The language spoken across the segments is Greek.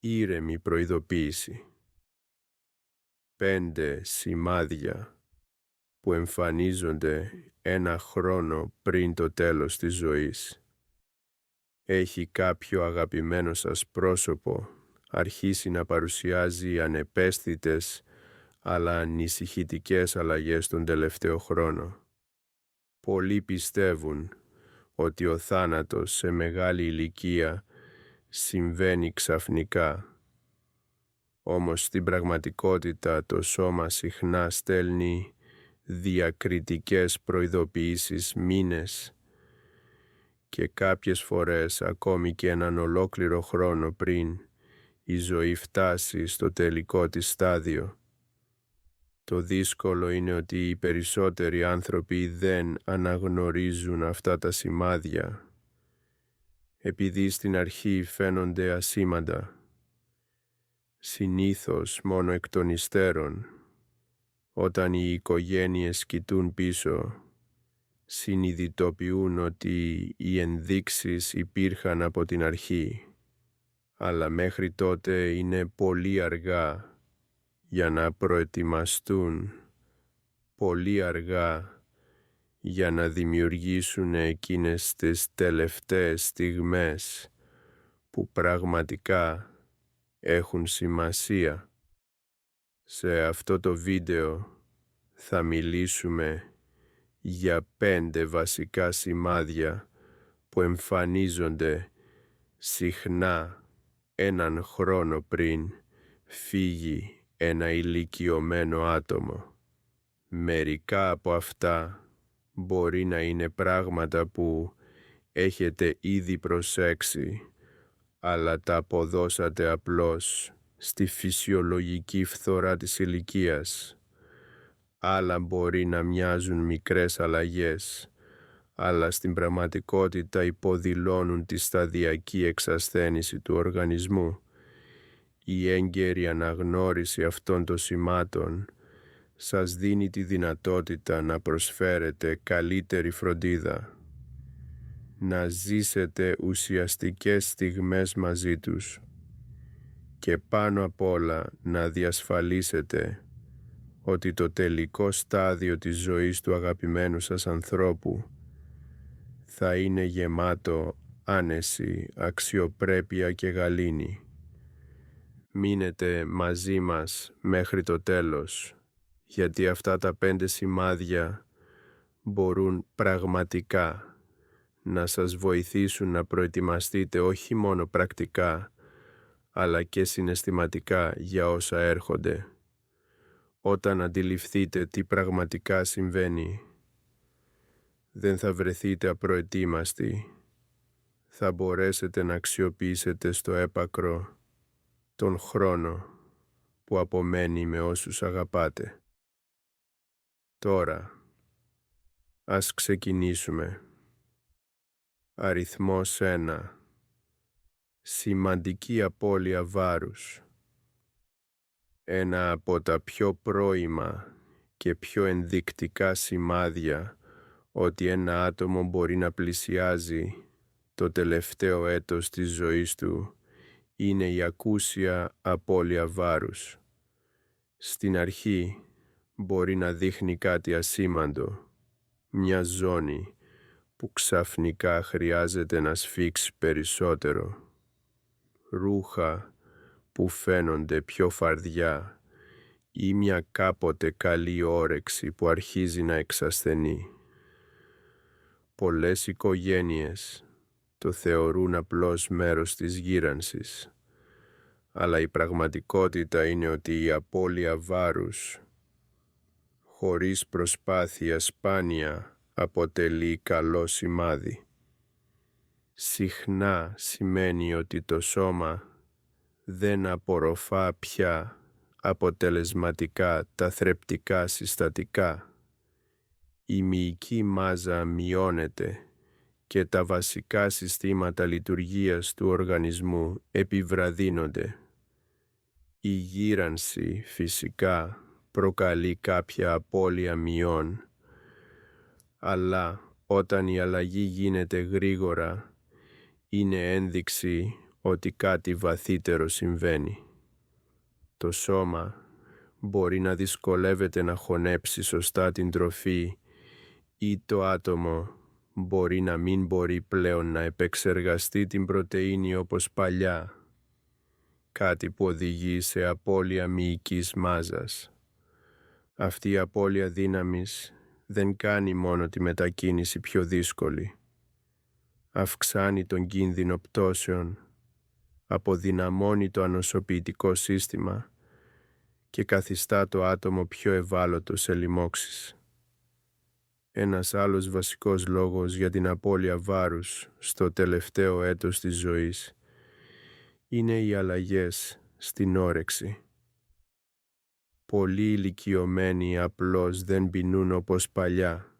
Ήρεμη προειδοποίηση. 5 σημάδια που εμφανίζονται ένα χρόνο πριν το τέλος της ζωής. Έχει κάποιο αγαπημένο σας πρόσωπο αρχίσει να παρουσιάζει ανεπαίσθητες αλλά ανησυχητικές αλλαγές τον τελευταίο χρόνο. Πολλοί πιστεύουν ότι ο θάνατος σε μεγάλη ηλικία συμβαίνει ξαφνικά. Όμως στην πραγματικότητα το σώμα συχνά στέλνει διακριτικές προειδοποιήσεις μήνες και κάποιες φορές ακόμη και έναν ολόκληρο χρόνο πριν η ζωή φτάσει στο τελικό της στάδιο. Το δύσκολο είναι ότι οι περισσότεροι άνθρωποι δεν αναγνωρίζουν αυτά τα σημάδια, επειδή στην αρχή φαίνονται ασήμαντα. Συνήθως μόνο εκ των υστέρων, όταν οι οικογένειες κοιτούν πίσω, συνειδητοποιούν ότι οι ενδείξεις υπήρχαν από την αρχή, αλλά μέχρι τότε είναι πολύ αργά για να προετοιμαστούν, πολύ αργά για να δημιουργήσουν εκείνες τις τελευταίες στιγμές που πραγματικά έχουν σημασία. Σε αυτό το βίντεο θα μιλήσουμε για 5 βασικά σημάδια που εμφανίζονται συχνά έναν χρόνο πριν φύγει ένα ηλικιωμένο άτομο. Μερικά από αυτά μπορεί να είναι πράγματα που έχετε ήδη προσέξει, αλλά τα αποδώσατε απλώς στη φυσιολογική φθορά της ηλικίας. Άλλα μπορεί να μοιάζουν μικρές αλλαγές, αλλά στην πραγματικότητα υποδηλώνουν τη σταδιακή εξασθένηση του οργανισμού. Η έγκαιρη αναγνώριση αυτών των σημάτων σας δίνει τη δυνατότητα να προσφέρετε καλύτερη φροντίδα, να ζήσετε ουσιαστικές στιγμές μαζί τους και πάνω απ' όλα να διασφαλίσετε ότι το τελικό στάδιο της ζωής του αγαπημένου σας ανθρώπου θα είναι γεμάτο άνεση, αξιοπρέπεια και γαλήνη. Μείνετε μαζί μας μέχρι το τέλος, γιατί αυτά τα 5 σημάδια μπορούν πραγματικά να σας βοηθήσουν να προετοιμαστείτε όχι μόνο πρακτικά, αλλά και συναισθηματικά για όσα έρχονται. Όταν αντιληφθείτε τι πραγματικά συμβαίνει, δεν θα βρεθείτε απροετοίμαστοι. Θα μπορέσετε να αξιοποιήσετε στο έπακρο τον χρόνο που απομένει με όσους αγαπάτε. Τώρα, ας ξεκινήσουμε. Αριθμός 1. Σημαντική απώλεια βάρους. Ένα από τα πιο πρώιμα και πιο ενδεικτικά σημάδια ότι ένα άτομο μπορεί να πλησιάζει το τελευταίο έτος της ζωής του είναι η ακούσια απώλεια βάρους. Στην αρχή μπορεί να δείχνει κάτι ασήμαντο, μια ζώνη που ξαφνικά χρειάζεται να σφίξει περισσότερο, ρούχα που φαίνονται πιο φαρδιά ή μια κάποτε καλή όρεξη που αρχίζει να εξασθενεί. Πολλές οικογένειες το θεωρούν απλώς μέρος της γύρανσης, αλλά η πραγματικότητα είναι ότι η απώλεια βάρους χωρίς προσπάθεια σπάνια αποτελεί καλό σημάδι. Συχνά σημαίνει ότι το σώμα δεν απορροφά πια αποτελεσματικά τα θρεπτικά συστατικά. Η μυϊκή μάζα μειώνεται και τα βασικά συστήματα λειτουργίας του οργανισμού επιβραδύνονται. Η γύρανση φυσικά προκαλεί κάποια απώλεια μειών, αλλά όταν η αλλαγή γίνεται γρήγορα, είναι ένδειξη ότι κάτι βαθύτερο συμβαίνει. Το σώμα μπορεί να δυσκολεύεται να χωνέψει σωστά την τροφή ή το άτομο μπορεί να μην μπορεί πλέον να επεξεργαστεί την πρωτεΐνη όπως παλιά, κάτι που οδηγεί σε απώλεια μυϊκής μάζας. Αυτή η απώλεια δύναμης δεν κάνει μόνο τη μετακίνηση πιο δύσκολη. Αυξάνει τον κίνδυνο πτώσεων, αποδυναμώνει το ανοσοποιητικό σύστημα και καθιστά το άτομο πιο ευάλωτο σε λοιμώξεις. Ένας άλλος βασικός λόγος για την απώλεια βάρους στο τελευταίο έτος της ζωής είναι οι αλλαγές στην όρεξη. Πολλοί ηλικιωμένοι απλώς δεν πεινούν όπως παλιά.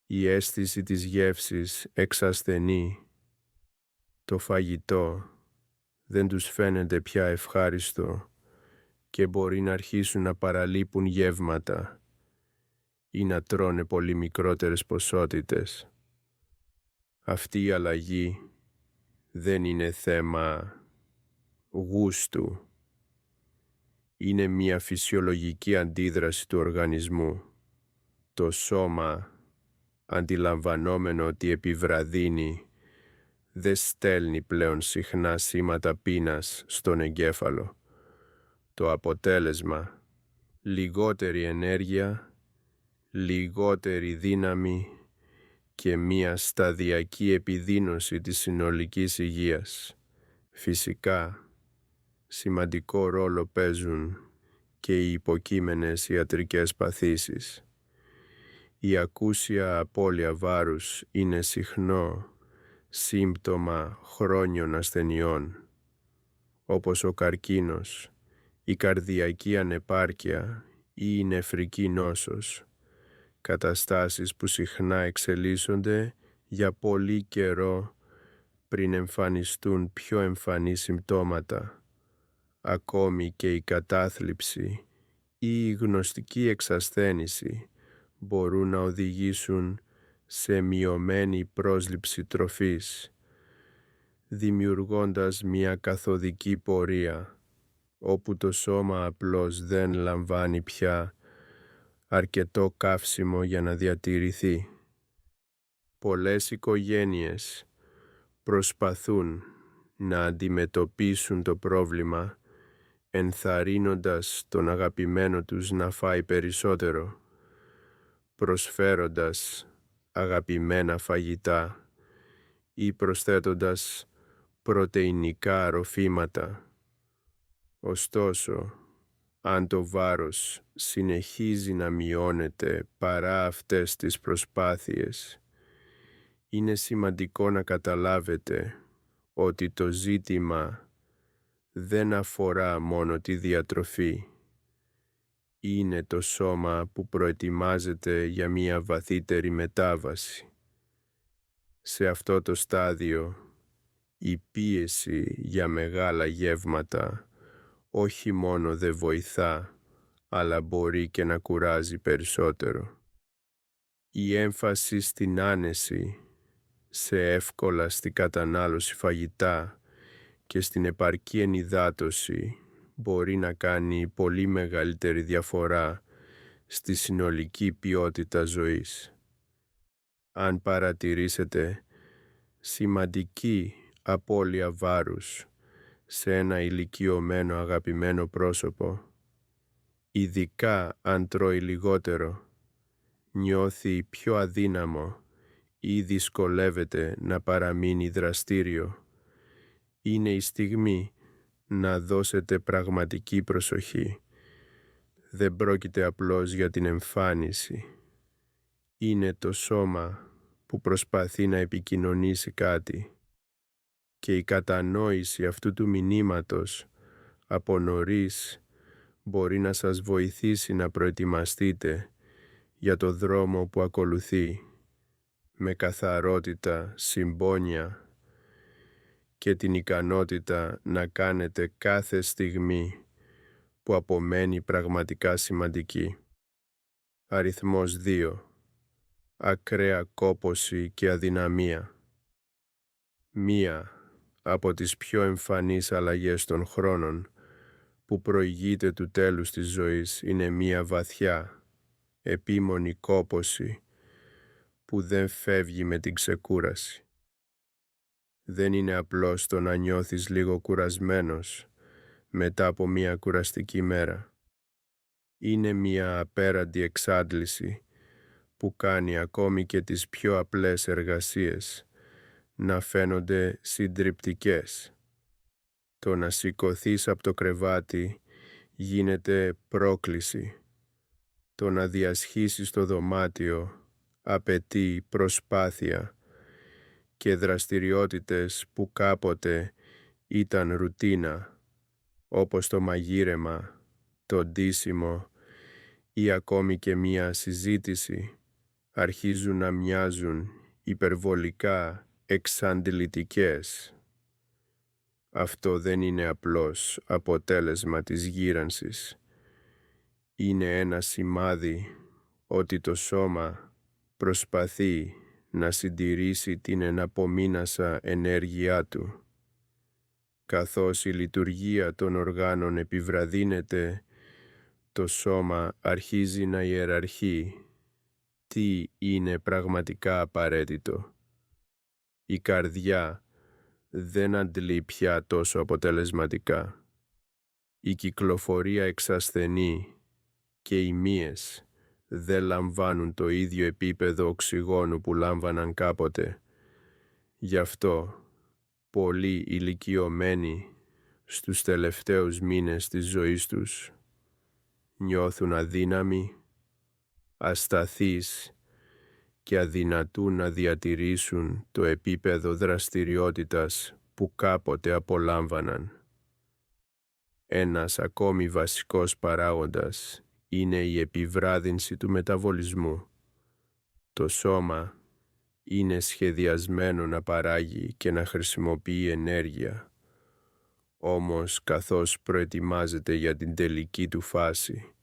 Η αίσθηση της γεύσης εξασθενεί. Το φαγητό δεν τους φαίνεται πια ευχάριστο και μπορεί να αρχίσουν να παραλείπουν γεύματα ή να τρώνε πολύ μικρότερες ποσότητες. Αυτή η αλλαγή δεν είναι θέμα γούστου. Είναι μια φυσιολογική αντίδραση του οργανισμού. Το σώμα, αντιλαμβανόμενο ότι επιβραδύνει, δεν στέλνει πλέον συχνά σήματα πείνας στον εγκέφαλο. Το αποτέλεσμα, λιγότερη ενέργεια, λιγότερη δύναμη και μια σταδιακή επιδείνωση της συνολικής υγείας. Φυσικά, σημαντικό ρόλο παίζουν και οι υποκείμενες ιατρικές παθήσεις. Η ακούσια απώλεια βάρους είναι συχνό σύμπτωμα χρόνιων ασθενειών, όπως ο καρκίνος, η καρδιακή ανεπάρκεια ή η νεφρική νόσος, καταστάσεις που συχνά εξελίσσονται για πολύ καιρό πριν εμφανιστούν πιο εμφανή συμπτώματα. Ακόμη και η κατάθλιψη ή η γνωστική εξασθένηση μπορούν να οδηγήσουν σε μειωμένη πρόσληψη τροφής, δημιουργώντας μια καθοδική πορεία όπου το σώμα απλώς δεν λαμβάνει πια αρκετό καύσιμο για να διατηρηθεί. Πολλές οικογένειες προσπαθούν να αντιμετωπίσουν το πρόβλημα ενθαρρύνοντας τον αγαπημένο τους να φάει περισσότερο, προσφέροντας αγαπημένα φαγητά ή προσθέτοντας πρωτεϊνικά ροφήματα. Ωστόσο, αν το βάρος συνεχίζει να μειώνεται παρά αυτές τις προσπάθειες, είναι σημαντικό να καταλάβετε ότι το ζήτημα δεν αφορά μόνο τη διατροφή. Είναι το σώμα που προετοιμάζεται για μια βαθύτερη μετάβαση. Σε αυτό το στάδιο, η πίεση για μεγάλα γεύματα όχι μόνο δεν βοηθά, αλλά μπορεί και να κουράζει περισσότερο. Η έμφαση στην άνεση, σε εύκολα στην κατανάλωση φαγητά και στην επαρκή ενυδάτωση μπορεί να κάνει πολύ μεγαλύτερη διαφορά στη συνολική ποιότητα ζωής. Αν παρατηρήσετε σημαντική απώλεια βάρους σε ένα ηλικιωμένο αγαπημένο πρόσωπο, ειδικά αν τρώει λιγότερο, νιώθει πιο αδύναμο ή δυσκολεύεται να παραμείνει δραστήριο, είναι η στιγμή να δώσετε πραγματική προσοχή. Δεν πρόκειται απλώς για την εμφάνιση. Είναι το σώμα που προσπαθεί να επικοινωνήσει κάτι και η κατανόηση αυτού του μηνύματος από νωρίς μπορεί να σας βοηθήσει να προετοιμαστείτε για το δρόμο που ακολουθεί με καθαρότητα, συμπόνια και την ικανότητα να κάνετε κάθε στιγμή που απομένει πραγματικά σημαντική. Αριθμός 2. Ακραία κόπωση και αδυναμία. 1. από τις πιο εμφανείς αλλαγές των χρόνων που προηγείται του τέλους της ζωής είναι μία βαθιά, επίμονη κόπωση που δεν φεύγει με την ξεκούραση. Δεν είναι απλώς το να νιώθεις λίγο κουρασμένος μετά από μία κουραστική μέρα. Είναι μία απέραντη εξάντληση που κάνει ακόμη και τις πιο απλές εργασίες να φαίνονται συντριπτικές. Το να σηκωθείς από το κρεβάτι γίνεται πρόκληση. Το να διασχίσεις το δωμάτιο απαιτεί προσπάθεια και δραστηριότητες που κάποτε ήταν ρουτίνα, όπως το μαγείρεμα, το ντύσιμο ή ακόμη και μία συζήτηση, αρχίζουν να μοιάζουν υπερβολικά εξαντλητικές. Αυτό δεν είναι απλώς αποτέλεσμα της γύρανσης. Είναι ένα σημάδι ότι το σώμα προσπαθεί να συντηρήσει την εναπομείνασα ενέργειά του. Καθώς η λειτουργία των οργάνων επιβραδύνεται, το σώμα αρχίζει να ιεραρχεί τι είναι πραγματικά απαραίτητο. Η καρδιά δεν αντλεί πια τόσο αποτελεσματικά. Η κυκλοφορία εξασθενεί και οι μύες δεν λαμβάνουν το ίδιο επίπεδο οξυγόνου που λάμβαναν κάποτε. Γι' αυτό πολλοί ηλικιωμένοι στους τελευταίους μήνες της ζωής τους νιώθουν αδύναμοι, ασταθείς και αδυνατούν να διατηρήσουν το επίπεδο δραστηριότητας που κάποτε απολάμβαναν. Ένας ακόμη βασικός παράγοντας είναι η επιβράδυνση του μεταβολισμού. Το σώμα είναι σχεδιασμένο να παράγει και να χρησιμοποιεί ενέργεια, όμως καθώς προετοιμάζεται για την τελική του φάση,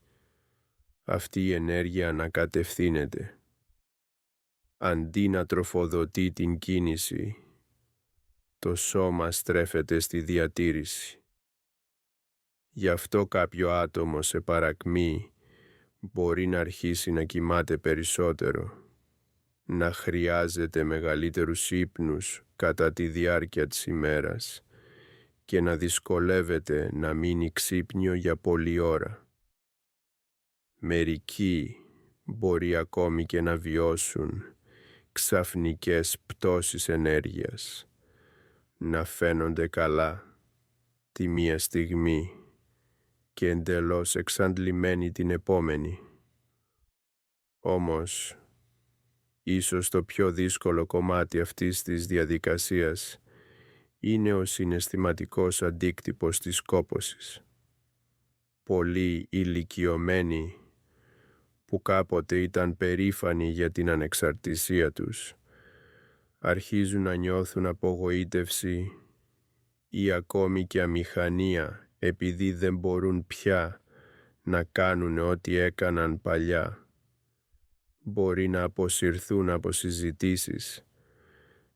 αυτή η ενέργεια ανακατευθύνεται. Αντί να τροφοδοτεί την κίνηση, το σώμα στρέφεται στη διατήρηση. Γι' αυτό κάποιο άτομο σε παρακμή μπορεί να αρχίσει να κοιμάται περισσότερο, να χρειάζεται μεγαλύτερους ύπνους κατά τη διάρκεια της ημέρας και να δυσκολεύεται να μείνει ξύπνιο για πολλή ώρα. Μερικοί μπορεί ακόμη και να βιώσουν ξαφνικές πτώσεις ενέργειας, να φαίνονται καλά τη μία στιγμή και εντελώς εξαντλημένοι την επόμενη. Όμως, ίσως το πιο δύσκολο κομμάτι αυτής της διαδικασίας είναι ο συναισθηματικός αντίκτυπος της κόπωσης. Πολλοί ηλικιωμένοι που κάποτε ήταν περήφανοι για την ανεξαρτησία τους αρχίζουν να νιώθουν απογοήτευση ή ακόμη και αμηχανία επειδή δεν μπορούν πια να κάνουν ό,τι έκαναν παλιά. Μπορεί να αποσυρθούν από συζητήσεις,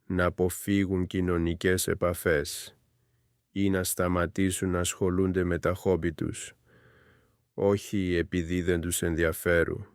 να αποφύγουν κοινωνικές επαφές ή να σταματήσουν να ασχολούνται με τα χόμπι τους, όχι επειδή δεν τους ενδιαφέρουν,